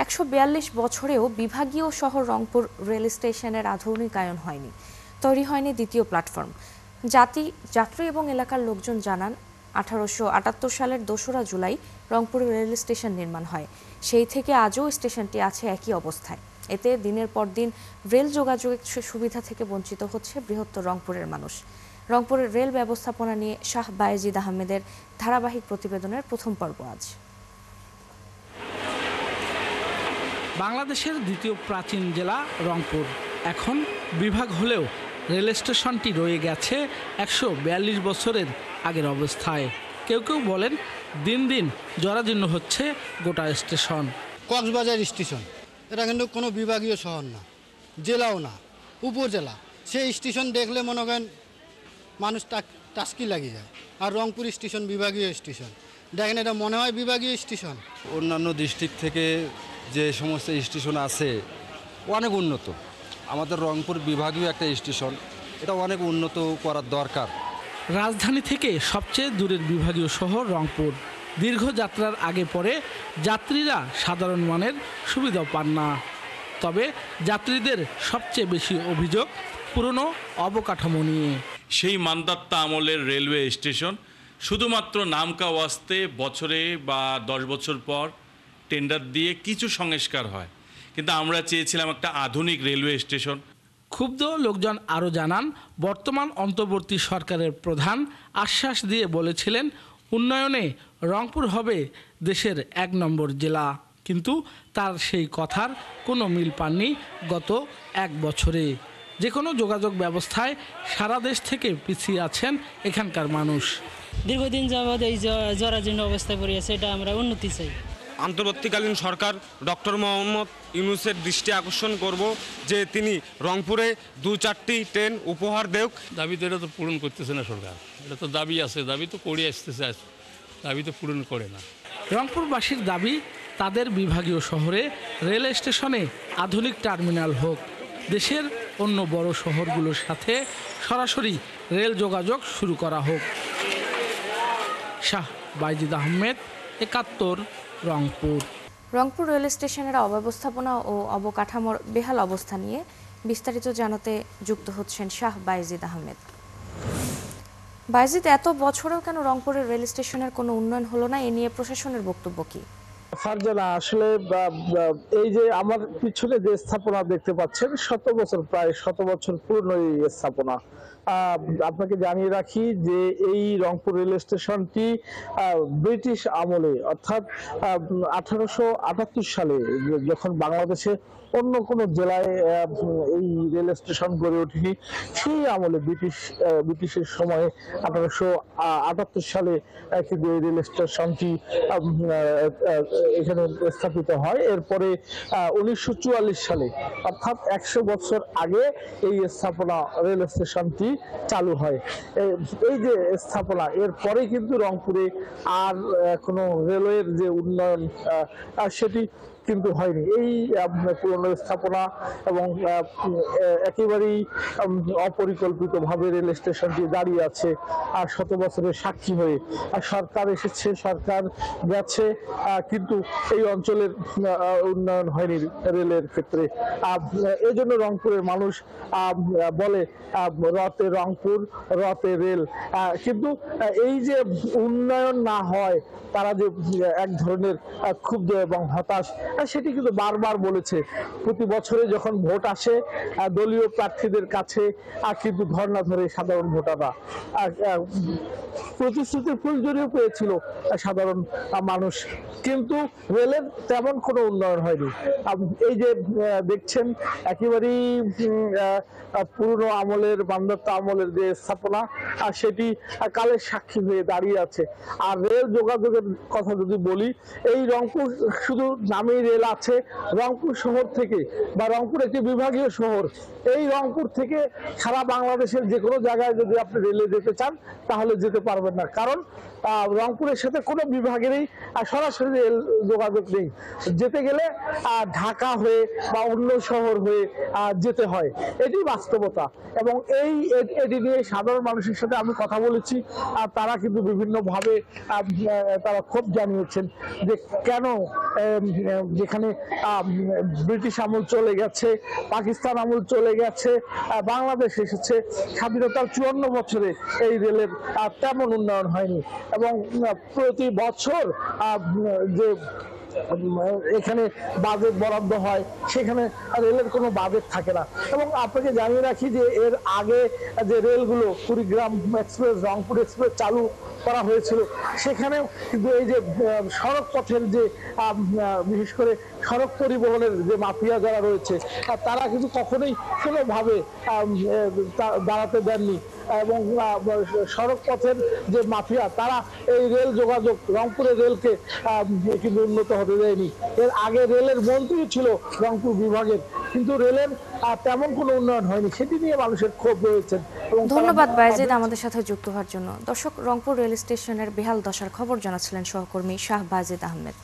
142 বছরেও বিভাগীয় শহর রংপুর রেল স্টেশনের আধুনিকায়ন হয়নি, তৈরি হয়নি দ্বিতীয় প্ল্যাটফর্ম। যাত্রী এবং এলাকার লোকজন জানান 1878 সালের 2রা জুলাই রংপুর রেল স্টেশন নির্মাণ হয়। সেই থেকে আজও স্টেশনটি আছে একই অবস্থায়। এতে দিনের পর দিন রেল যোগাযোগের সুবিধা থেকে বঞ্চিত হচ্ছে বৃহত্তর রংপুরের মানুষ। রংপুরের রেল ব্যবস্থাপনা নিয়ে শাহ বায়েজিদ আহমেদের ধারাবাহিক প্রতিবেদনের প্রথম পর্ব আজ। বাংলাদেশের দ্বিতীয় প্রাচীন জেলা রংপুর এখন বিভাগ হলেও রেল স্টেশনটি রয়ে গেছে 142 বছরের আগের অবস্থায়। কেউ কেউ বলেন দিন দিন জরাজীর্ণ হচ্ছে গোটা স্টেশন। কক্সবাজার স্টেশন এটা কিন্তু কোনো বিভাগীয় শহর না, জেলাও না, উপজেলা। সেই স্টেশন দেখলে মনে করেন মানুষ টাস্কি লাগিয়ে যায়। আর রংপুর স্টেশন বিভাগীয় স্টেশন, দেখেন এটা মনে হয় বিভাগীয় স্টেশন। অন্যান্য ডিস্ট্রিক্ট থেকে যে সমস্ত স্টেশন আছে অনেক উন্নত। আমাদের রংপুর বিভাগীয় একটা স্টেশন, এটা অনেক উন্নত করার দরকার। রাজধানী থেকে সবচেয়ে দূরের বিভাগীয় শহর রংপুর। দীর্ঘ যাত্রার আগে পরে যাত্রীরা সাধারণ মানের সুবিধাও পান না। তবে যাত্রীদের সবচেয়ে বেশি অভিযোগ পুরনো অবকাঠামো নিয়ে। সেই মান্দাত্তা আমলের রেলওয়ে স্টেশন শুধুমাত্র নামকা ওয়াস্তে বছরে বা 10 বছর পর টেন্ডার দিয়ে কিছু সংস্কার হয়, কিন্তু আমরা চেয়েছিলাম একটা আধুনিক রেলওয়ে স্টেশন। ক্ষুব্ধ লোকজন আরও জানান, বর্তমান অন্তর্বর্তী সরকারের প্রধান আশ্বাস দিয়ে বলেছিলেন উন্নয়নে রংপুর হবে দেশের 1 নম্বর জেলা, কিন্তু তার সেই কথার কোনো মিল পাননি গত 1 বছরে। যে কোনো যোগাযোগ ব্যবস্থায় সারা দেশ থেকে পিছিয়ে আছেন এখানকার মানুষ। দীর্ঘদিন যাবৎ এই জরাজীর্ণ অবস্থায় পড়ে আছে, এটা আমরা উন্নতি চাই। অন্তর্বর্তীকালীন সরকার ডক্টর মোহাম্মদ ইউনূসের দৃষ্টি আকর্ষণ করব যে তিনি রংপুরে 2-4টি ট্রেন উপহার দেওক। দাবি তো এটা তো পূরণ করতেছে না সরকার, এটা তো দাবি আছে, দাবি তো করে আসতেছে, দাবি তো পূরণ করে না। রংপুরবাসীর দাবি তাদের বিভাগীয় শহরে রেল স্টেশনে আধুনিক টার্মিনাল হোক, দেশের অন্য বড় শহরগুলোর সাথে সরাসরি রেল যোগাযোগ শুরু করা হোক। শাহ বায়েজিদ আহমেদ, 71, রংপুর। রংপুর রেল স্টেশনের অব্যবস্থাপনা ও অবকাঠামোর বেহাল অবস্থা নিয়ে বিস্তারিত জানাতে যুক্ত হচ্ছেন শাহ বায়েজিদ আহমেদ। বায়েজিদ, এত বছরেও কেন রংপুরের রেল স্টেশনের কোনো উন্নয়ন হলো না? এ নিয়ে প্রশাসনের বক্তব্য কি? ফারজানা, আসলে এই যে আমার পিছনে যে স্থাপনা দেখতে পাচ্ছেন, প্রায় 100 বছর পুরনো এই স্থাপনা। আপনাকে জানিয়ে রাখি যে এই রংপুর রেল স্টেশনটি ব্রিটিশ আমলে, অর্থাৎ 1878 সালে যখন বাংলাদেশে অন্য কোনো জেলায় এই রেল স্টেশন গড়ে ওঠেনি, সেই আমলে ব্রিটিশের সময়ে 1878 সালে কিন্তু এই রেল স্টেশনটি এখানে স্থাপিত হয়। এরপরে 1944 সালে, অর্থাৎ 100 বছর আগে এই স্থাপনা রেল স্টেশনটি চালু হয়। এই যে স্থাপনা, এরপরে কিন্তু রংপুরে আর কোনো রেলওয়ের যে উন্নয়ন সেটি কিন্তু হয়নি। এই পুরনো স্থাপনা এবং একেবারেই অপরিকল্পিতভাবে রেল স্টেশনটি দাঁড়িয়ে আছে আর 100 বছরের সাক্ষী হয়ে। আর সরকার এসেছে, সরকার গেছে, কিন্তু এই অঞ্চলের উন্নয়ন হয়নি রেলের ক্ষেত্রে। এই জন্য রংপুরের মানুষ বলে রতে রংপুর, রতে রেল। কিন্তু এই যে উন্নয়ন না হয়, তারা যে এক ধরনের ক্ষুব্ধ এবং হতাশ, সেটি কিন্তু বারবার বলেছে। প্রতি বছরে যখন ভোট আসে, দলীয় প্রার্থীদের কাছে কিন্তু ধর্ণা ধরে সাধারণ ভোটাররা। প্রতিশ্রুতির ফুল জড়িয়ে পেয়েছিল সাধারণ মানুষ, কিন্তু রেলের তেমন কোনো উন্নয়ন হয়নি। এই যে দেখছেন, একেবারেই পুরনো আমলের, মান্দাত্তা আমলের যে স্থাপনা, সেটি কালের সাক্ষী হয়ে দাঁড়িয়ে আছে। আর রেল যোগাযোগের কথা যদি বলি, এই রংপুর শুধু নামেই রেল আছে। রংপুর শহর থেকে, বা রংপুর একটি বিভাগীয় শহর, এই রংপুর থেকে সারা বাংলাদেশের যে কোনো জায়গায় যদি আপনি রেলে যেতে চান তাহলে যেতে পারবেন না, কারণ রংপুরের সাথে কোনো বিভাগেরই সরাসরি রেল যোগাযোগ নেই। যেতে গেলে ঢাকা হয়ে বা অন্য শহর হয়ে যেতে হয়, এটি বাস্তবতা। এবং এটি নিয়ে সাধারণ মানুষের সাথে আমি কথা বলেছি, আর তারা কিন্তু বিভিন্নভাবে তারা ক্ষোভ জানিয়েছেন যে কেন যেখানে ব্রিটিশ আমল চলে গেছে, পাকিস্তান আমল চলে গেছে, বাংলাদেশ এসেছে, স্বাধীনতার 54 বছরে এই রেলের তেমন উন্নয়ন হয়নি। এবং প্রতি বছর যে এখানে বাজেট বরাদ্দ হয় সেখানে রেলের কোনো বাজেট থাকে না। এবং আপনাকে জানিয়ে রাখি যে এর আগে যে রেলগুলো কুড়িগ্রাম এক্সপ্রেস, রংপুর এক্সপ্রেস চালু করা হয়েছিল, সেখানেও কিন্তু এই যে সড়ক পথের যে বিশেষ করে সড়ক পরিবহনের যে মাফিয়া যারা রয়েছে তারা কিন্তু কখনোই কোনোভাবে দাঁড়াতে দেননি। এবং সড়ক পথের যে মাফিয়া তারা এই রেল যোগাযোগ রংপুরের রেলকে কিন্তু উন্নত হতে দেয়নি। এর আগে রেলের মন্ত্রী ছিল রংপুর বিভাগের, কিন্তু রেলের তেমন কোনো উন্নয়ন হয়নি, সেটি নিয়ে মানুষের ক্ষোভ রয়েছে। ধন্যবাদ বায়েজিদ আমাদের সাথে যুক্ত হওয়ার জন্য। দর্শক, রংপুর রেল স্টেশনের বেহাল দশার খবর জানাচ্ছিলেন সহকর্মী শাহ বায়েজিদ আহমেদ।